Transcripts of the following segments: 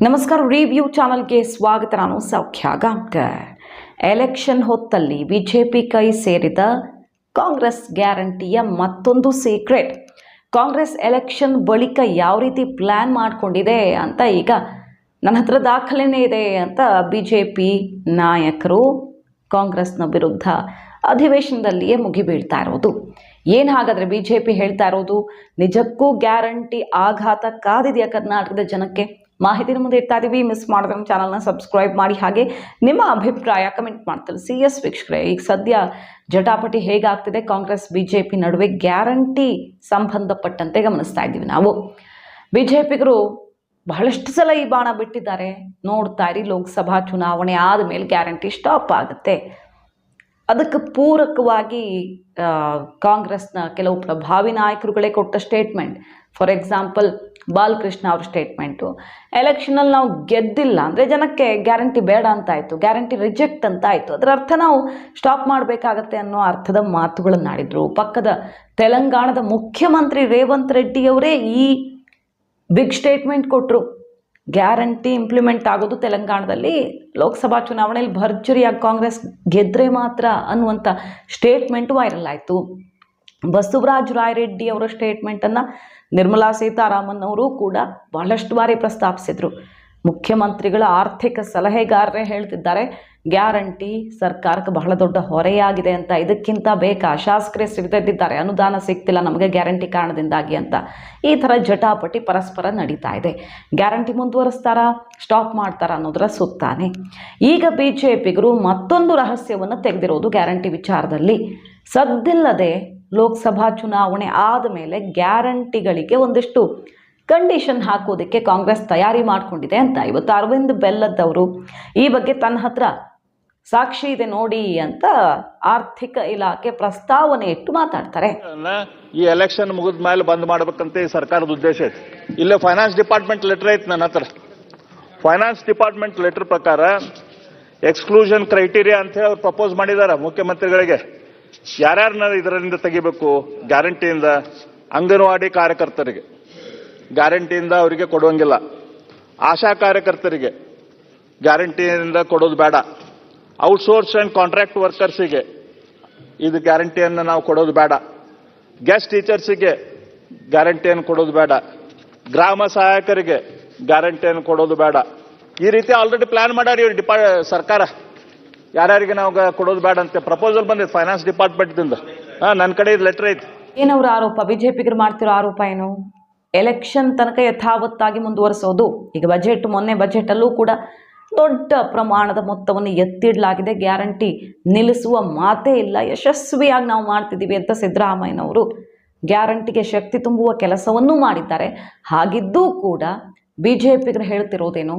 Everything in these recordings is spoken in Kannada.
ನಮಸ್ಕಾರ. ರಿವ್ಯೂ ಚಾನಲ್ಗೆ ಸ್ವಾಗತ. ನಾನು ಸೌಖ್ಯ ಗಾಂವ್ಕರ್. ಎಲೆಕ್ಷನ್ ಹೊತ್ತಲ್ಲಿ ಬಿಜೆಪಿ ಕೈ ಸೇರಿದ ಕಾಂಗ್ರೆಸ್ ಗ್ಯಾರಂಟಿಯ ಮತ್ತೊಂದು ಸೀಕ್ರೆಟ್. ಕಾಂಗ್ರೆಸ್ ಎಲೆಕ್ಷನ್ ಬಳಿಕ ಯಾವ ರೀತಿ ಪ್ಲ್ಯಾನ್ ಮಾಡಿಕೊಂಡಿದೆ ಅಂತ ಈಗ ನನ್ನ ಹತ್ರ ದಾಖಲೆನೇ ಇದೆ ಅಂತ ಬಿಜೆಪಿ ನಾಯಕರು ಕಾಂಗ್ರೆಸ್ನ ವಿರುದ್ಧ ಅಧಿವೇಶನದಲ್ಲಿಯೇ ಮುಗಿಬೀಳ್ತಾ ಇರೋದು. ಏನು ಹಾಗಾದರೆ ಬಿಜೆಪಿ ಹೇಳ್ತಾ ಇರೋದು? ನಿಜಕ್ಕೂ ಗ್ಯಾರಂಟಿ ಆಘಾತ ಕಾದಿದೆಯಾ ಕರ್ನಾಟಕದ ಜನಕ್ಕೆ? ಮಾಹಿತಿನ ಮುಂದೆ ಇಡ್ತಾ ಇದ್ದೀವಿ. ಮಿಸ್ ಮಾಡಿದ್ರೆ ನಮ್ಮ ಚಾನಲ್ನ ಸಬ್ಸ್ಕ್ರೈಬ್ ಮಾಡಿ, ಹಾಗೆ ನಿಮ್ಮ ಅಭಿಪ್ರಾಯ ಕಮೆಂಟ್ ಮಾಡಿ ತಿಳಿಸಿ. ಎಸ್ ವೀಕ್ಷಕರೇ, ಈಗ ಸದ್ಯ ಜಟಾಪಟಿ ಹೇಗಾಗ್ತಿದೆ ಕಾಂಗ್ರೆಸ್ ಬಿಜೆಪಿ ನಡುವೆ ಗ್ಯಾರಂಟಿ ಸಂಬಂಧಪಟ್ಟಂತೆ ಗಮನಿಸ್ತಾ ಇದ್ದೀವಿ ನಾವು. ಬಿಜೆಪಿಗರು ಬಹಳಷ್ಟು ಸಲ ಈ ಬಾಣ ಬಿಟ್ಟಿದ್ದಾರೆ. ನೋಡ್ತಾ ಇರಿ, ಲೋಕಸಭಾ ಚುನಾವಣೆ ಆದಮೇಲೆ ಗ್ಯಾರಂಟಿ ಸ್ಟಾಪ್ ಆಗುತ್ತೆ. ಅದಕ್ಕೆ ಪೂರಕವಾಗಿ ಕಾಂಗ್ರೆಸ್ನ ಕೆಲವು ಪ್ರಭಾವಿ ನಾಯಕರುಗಳೇ ಕೊಟ್ಟ ಸ್ಟೇಟ್ಮೆಂಟ್. ಫಾರ್ ಎಕ್ಸಾಂಪಲ್ ಬಾಲಕೃಷ್ಣ ಅವ್ರ ಸ್ಟೇಟ್ಮೆಂಟು, ಎಲೆಕ್ಷನಲ್ಲಿ ನಾವು ಗೆದ್ದಿಲ್ಲ ಅಂದರೆ ಜನಕ್ಕೆ ಗ್ಯಾರಂಟಿ ಬೇಡ ಅಂತಾಯಿತು, ಗ್ಯಾರಂಟಿ ರಿಜೆಕ್ಟ್ ಅಂತ ಆಯಿತು, ಅದರ ಅರ್ಥ ನಾವು ಸ್ಟಾಪ್ ಮಾಡಬೇಕಾಗತ್ತೆ ಅನ್ನೋ ಅರ್ಥದ ಮಾತುಗಳನ್ನು ಆಡಿದರು. ಪಕ್ಕದ ತೆಲಂಗಾಣದ ಮುಖ್ಯಮಂತ್ರಿ ರೇವಂತ್ ರೆಡ್ಡಿ ಅವರೇ ಈ ಬಿಗ್ ಸ್ಟೇಟ್ಮೆಂಟ್ ಕೊಟ್ಟರು. ಗ್ಯಾರಂಟಿ ಇಂಪ್ಲಿಮೆಂಟ್ ಆಗೋದು ತೆಲಂಗಾಣದಲ್ಲಿ ಲೋಕಸಭಾ ಚುನಾವಣೆಯಲ್ಲಿ ಭರ್ಜರಿಯಾಗಿ ಕಾಂಗ್ರೆಸ್ ಗೆದ್ದರೆ ಮಾತ್ರ ಅನ್ನುವಂಥ ಸ್ಟೇಟ್ಮೆಂಟ್ ವೈರಲ್ ಆಯಿತು. ಬಸವರಾಜ ರಾಯರೆಡ್ಡಿ ಅವರ ಸ್ಟೇಟ್ಮೆಂಟನ್ನು ನಿರ್ಮಲಾ ಸೀತಾರಾಮನ್ ಅವರು ಕೂಡ ಬಹಳಷ್ಟು ಬಾರಿ ಪ್ರಸ್ತಾಪಿಸಿದರು. ಮುಖ್ಯಮಂತ್ರಿಗಳ ಆರ್ಥಿಕ ಸಲಹೆಗಾರರೇ ಹೇಳ್ತಿದ್ದಾರೆ, ಗ್ಯಾರಂಟಿ ಸರ್ಕಾರಕ್ಕೆ ಬಹಳ ದೊಡ್ಡ ಹೊರೆಯಾಗಿದೆ ಅಂತ. ಇದಕ್ಕಿಂತ ಬೇಕಾ? ಶಾಸಕರೇ ಸಿಗದಿದ್ದಾರೆ, ಅನುದಾನ ಸಿಗ್ತಿಲ್ಲ ನಮಗೆ ಗ್ಯಾರಂಟಿ ಕಾರಣದಿಂದಾಗಿ ಅಂತ. ಈ ಥರ ಜಟಾಪಟಿ ಪರಸ್ಪರ ನಡೀತಾ ಇದೆ. ಗ್ಯಾರಂಟಿ ಮುಂದುವರಿಸ್ತಾರಾ, ಸ್ಟಾಪ್ ಮಾಡ್ತಾರಾ ಅನ್ನೋದರ ಸುತ್ತಾನೆ ಈಗ ಬಿಜೆಪಿಗರು ಮತ್ತೊಂದು ರಹಸ್ಯವನ್ನು ತೆಗೆದಿರೋದು ಗ್ಯಾರಂಟಿ ವಿಚಾರದಲ್ಲಿ. ಸದ್ದಿಲ್ಲದೆ ಲೋಕಸಭಾ ಚುನಾವಣೆ ಆದ ಮೇಲೆ ಗ್ಯಾರಂಟಿಗಳಿಗೆ ಒಂದಿಷ್ಟು ಕಂಡೀಷನ್ ಹಾಕೋದಕ್ಕೆ ಕಾಂಗ್ರೆಸ್ ತಯಾರಿ ಮಾಡಿಕೊಂಡಿದೆ ಅಂತ ಇವತ್ತು ಅರವಿಂದ್ ಬೆಲ್ಲದವರು ಈ ಬಗ್ಗೆ ತನ್ನ ಹತ್ರ ಸಾಕ್ಷಿ ಇದೆ ನೋಡಿ ಅಂತ ಆರ್ಥಿಕ ಇಲಾಖೆ ಪ್ರಸ್ತಾವನೆ ಇಟ್ಟು ಮಾತಾಡ್ತಾರೆ. ಈ ಎಲೆಕ್ಷನ್ ಮುಗಿದ ಮೇಲೆ ಬಂದ್ ಮಾಡ್ಬೇಕಂತ ಈ ಸರ್ಕಾರದ ಉದ್ದೇಶ ಐತಿ. ಇಲ್ಲೇ ಫೈನಾನ್ಸ್ ಡಿಪಾರ್ಟ್ಮೆಂಟ್ ಲೆಟರ್ ಐತಿ ನನ್ನ ಹತ್ರ. ಫೈನಾನ್ಸ್ ಡಿಪಾರ್ಟ್ಮೆಂಟ್ ಲೆಟರ್ ಪ್ರಕಾರ ಎಕ್ಸ್ಕ್ಲೂಷನ್ ಕ್ರೈಟೀರಿಯಾ ಅಂತ ಹೇಳಿ ಅವ್ರು ಪ್ರಪೋಸ್ ಮಾಡಿದ್ದಾರೆ ಮುಖ್ಯಮಂತ್ರಿಗಳಿಗೆ. ಯಾರ್ಯಾರನ್ನ ಇದರಿಂದ ತೆಗಿಬೇಕು ಗ್ಯಾರಂಟಿಯಿಂದ? ಅಂಗನವಾಡಿ ಕಾರ್ಯಕರ್ತರಿಗೆ ಗ್ಯಾರಂಟಿಯಿಂದ ಅವರಿಗೆ ಕೊಡುವಂಗಿಲ್ಲ, ಆಶಾ ಕಾರ್ಯಕರ್ತರಿಗೆ ಗ್ಯಾರಂಟಿಯಿಂದ ಕೊಡೋದು ಬೇಡ, ಔಟ್ಸೋರ್ಸ್ ಅಂಡ್ ಕಾಂಟ್ರಾಕ್ಟ್ ವರ್ಕರ್ಸಿಗೆ ಇದು ಗ್ಯಾರಂಟಿಯನ್ನು ನಾವು ಕೊಡೋದು ಬೇಡ, ಗೆಸ್ಟ್ ಟೀಚರ್ಸಿಗೆ ಗ್ಯಾರಂಟಿಯನ್ನು ಕೊಡೋದು ಬೇಡ, ಗ್ರಾಮ ಸಹಾಯಕರಿಗೆ ಗ್ಯಾರಂಟಿಯನ್ನು ಕೊಡೋದು ಬೇಡ. ಈ ರೀತಿ ಆಲ್ರೆಡಿ ಪ್ಲಾನ್ ಮಾಡ್ಯಾರ ಇವ್ರು ಸರ್ಕಾರ. ಯಾರ್ಯಾರಿಗೆ ನಾವು ಕೊಡೋದು ಬೇಡ ಅಂತ ಪ್ರಪೋಸಲ್ ಬಂದಿದೆ ಫೈನಾನ್ಸ್ ಡಿಪಾರ್ಟ್ಮೆಂಟ್ದಿಂದ. ನನ್ನ ಕಡೆ ಇದು ಲೆಟರ್ ಐತಿ. ಏನವ್ರ ಆರೋಪ? ಬಿಜೆಪಿಗರು ಮಾಡ್ತಿರೋ ಆರೋಪ ಏನು? ಎಲೆಕ್ಷನ್ ತನಕ ಯಥಾವತ್ತಾಗಿ ಮುಂದುವರಿಸೋದು. ಈಗ ಮೊನ್ನೆ ಬಜೆಟಲ್ಲೂ ಕೂಡ ದೊಡ್ಡ ಪ್ರಮಾಣದ ಮೊತ್ತವನ್ನು ಎತ್ತಿಡಲಾಗಿದೆ. ಗ್ಯಾರಂಟಿ ನಿಲ್ಲಿಸುವ ಮಾತೇ ಇಲ್ಲ, ಯಶಸ್ವಿಯಾಗಿ ನಾವು ಮಾಡ್ತಿದ್ದೀವಿ ಅಂತ ಸಿದ್ದರಾಮಯ್ಯನವರು ಗ್ಯಾರಂಟಿಗೆ ಶಕ್ತಿ ತುಂಬುವ ಕೆಲಸವನ್ನೂ ಮಾಡಿದ್ದಾರೆ. ಹಾಗಿದ್ದೂ ಕೂಡ ಬಿಜೆಪಿಗರು ಹೇಳ್ತಿರೋದೇನು?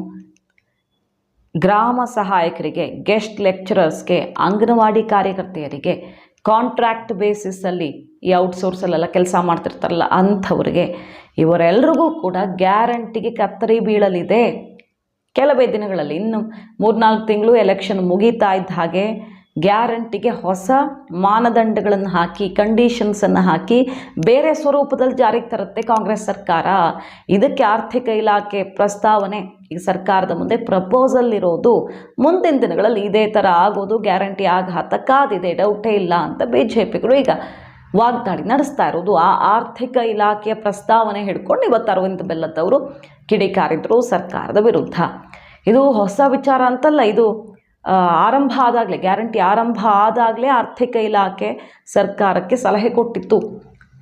ಗ್ರಾಮ ಸಹಾಯಕರಿಗೆ, ಗೆಸ್ಟ್ ಲೆಕ್ಚರರ್ಸ್ಗೆ, ಅಂಗನವಾಡಿ ಕಾರ್ಯಕರ್ತೆಯರಿಗೆ, ಕಾಂಟ್ರಾಕ್ಟ್ ಬೇಸಿಸಲ್ಲಿ ಈ ಔಟ್ಸೋರ್ಸಲ್ಲೆಲ್ಲ ಕೆಲಸ ಮಾಡ್ತಿರ್ತಾರಲ್ಲ ಅಂಥವ್ರಿಗೆ, ಇವರೆಲ್ಲರಿಗೂ ಕೂಡ ಗ್ಯಾರಂಟಿಗೆ ಕತ್ತರಿ ಬೀಳಲಿದೆ ಕೆಲವೇ ದಿನಗಳಲ್ಲಿ. ಇನ್ನು 3-4 ತಿಂಗಳು ಎಲೆಕ್ಷನ್ ಮುಗೀತಾ ಇದ್ದ ಹಾಗೆ ಗ್ಯಾರಂಟಿಗೆ ಹೊಸ ಮಾನದಂಡಗಳನ್ನು ಹಾಕಿ, ಕಂಡೀಷನ್ಸನ್ನು ಹಾಕಿ ಬೇರೆ ಸ್ವರೂಪದಲ್ಲಿ ಜಾರಿಗೆ ತರುತ್ತೆ ಕಾಂಗ್ರೆಸ್ ಸರ್ಕಾರ. ಇದಕ್ಕೆ ಆರ್ಥಿಕ ಇಲಾಖೆ ಪ್ರಸ್ತಾವನೆ ಈಗ ಸರ್ಕಾರದ ಮುಂದೆ ಪ್ರಪೋಸಲ್ ಇರೋದು. ಮುಂದಿನ ದಿನಗಳಲ್ಲಿ ಇದೇ ಥರ ಆಗೋದು, ಗ್ಯಾರಂಟಿ ಆಘಾತ ಕಾದಿದೆ, ಡೌಟೇ ಇಲ್ಲ ಅಂತ ಬಿಜೆಪಿಗಳು ಈಗ ವಾಗ್ದಾಳಿ ನಡೆಸ್ತಾ ಇರೋದು. ಆ ಆರ್ಥಿಕ ಇಲಾಖೆಯ ಪ್ರಸ್ತಾವನೆ ಹಿಡ್ಕೊಂಡು ಇವತ್ತು ಅರವಿಂದ್ ಬೆಲ್ಲದವರು ಕಿಡಿಕಾರಿದ್ರು ಸರ್ಕಾರದ ವಿರುದ್ಧ. ಇದು ಹೊಸ ವಿಚಾರ ಅಂತಲ್ಲ, ಇದು ಆರಂಭ ಆದಾಗಲೇ, ಗ್ಯಾರಂಟಿ ಆರಂಭ ಆದಾಗಲೇ ಆರ್ಥಿಕ ಇಲಾಖೆ ಸರ್ಕಾರಕ್ಕೆ ಸಲಹೆ ಕೊಟ್ಟಿತ್ತು.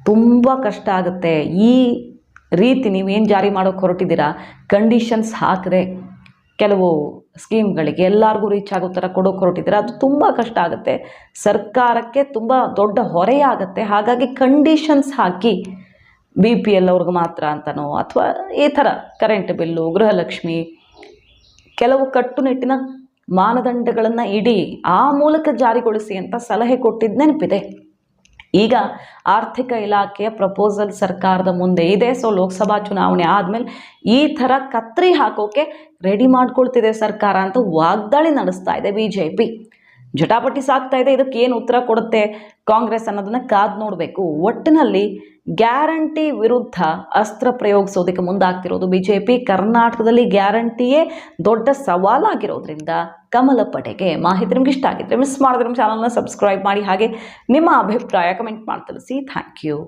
ತುಂಬ ಕಷ್ಟ ಆಗುತ್ತೆ ಈ ರೀತಿ ನೀವೇನು ಜಾರಿ ಮಾಡೋಕ್ಕೆ ಹೊರಟಿದ್ದೀರಾ, ಕಂಡೀಷನ್ಸ್ ಹಾಕಿದೆ ಕೆಲವು ಸ್ಕೀಮ್ಗಳಿಗೆ ಎಲ್ಲರಿಗೂ ರೀಚ್ ಆಗೋ ಥರ ಕೊಡೋಕೆ ಹೊರಟಿದ್ದೀರಾ, ಅದು ತುಂಬ ಕಷ್ಟ ಆಗುತ್ತೆ, ಸರ್ಕಾರಕ್ಕೆ ತುಂಬ ದೊಡ್ಡ ಹೊರೆಯಾಗುತ್ತೆ. ಹಾಗಾಗಿ ಕಂಡೀಷನ್ಸ್ ಹಾಕಿ BPL ಅವ್ರಿಗೆ ಮಾತ್ರ ಅಂತನೋ ಅಥವಾ ಈ ಥರ ಕರೆಂಟ್ ಬಿಲ್ಲು, ಗೃಹಲಕ್ಷ್ಮಿ, ಕೆಲವು ಕಟ್ಟುನಿಟ್ಟಿನ ಮಾನದಂಡಗಳನ್ನು ಇಡಿ, ಆ ಮೂಲಕ ಜಾರಿಗೊಳಿಸಿ ಅಂತ ಸಲಹೆ ಕೊಟ್ಟಿದ್ದು ನೆನಪಿದೆ. ಈಗ ಆರ್ಥಿಕ ಇಲಾಖೆಯ ಪ್ರಪೋಸಲ್ ಸರ್ಕಾರದ ಮುಂದೆ ಇದೆ. ಸೊ ಲೋಕಸಭಾ ಚುನಾವಣೆ ಆದಮೇಲೆ ಈ ಥರ ಕತ್ರಿ ಹಾಕೋಕೆ ರೆಡಿ ಮಾಡ್ಕೊಳ್ತಿದೆ ಸರ್ಕಾರ ಅಂತ ವಾಗ್ದಾಳಿ ನಡೆಸ್ತಾ ಇದೆ ಬಿಜೆಪಿ. ಜಟಾಪಟಿ ಸಾಗ್ತಾ ಇದೆ. ಇದಕ್ಕೆ ಏನು ಉತ್ತರ ಕೊಡುತ್ತೆ ಕಾಂಗ್ರೆಸ್ ಅನ್ನೋದನ್ನ ಕಾದು ನೋಡಬೇಕು. ಒಟ್ಟಿನಲ್ಲಿ ಗ್ಯಾರಂಟಿ ವಿರುದ್ಧ ಅಸ್ತ್ರ ಪ್ರಯೋಗಿಸೋದಕ್ಕೆ ಮುಂದಾಗ್ತಿರೋದು ಬಿಜೆಪಿ. ಕರ್ನಾಟಕದಲ್ಲಿ ಗ್ಯಾರಂಟಿಯೇ ದೊಡ್ಡ ಸವಾಲಾಗಿರೋದ್ರಿಂದ ಕಮಲ ಪಡೆಗೆ. ಮಾಹಿತಿ ನಿಮ್ಗೆ ಇಷ್ಟ ಆಗಿದ್ರೆ ಮಿಸ್ ಮಾಡಿದ್ರೆ ನಮ್ಮ ಚಾನಲ್ನ ಸಬ್ಸ್ಕ್ರೈಬ್ ಮಾಡಿ, ಹಾಗೆ ನಿಮ್ಮ ಅಭಿಪ್ರಾಯ ಕಮೆಂಟ್ ಮಾಡಿ ತಿಳಿಸಿ. Thank you.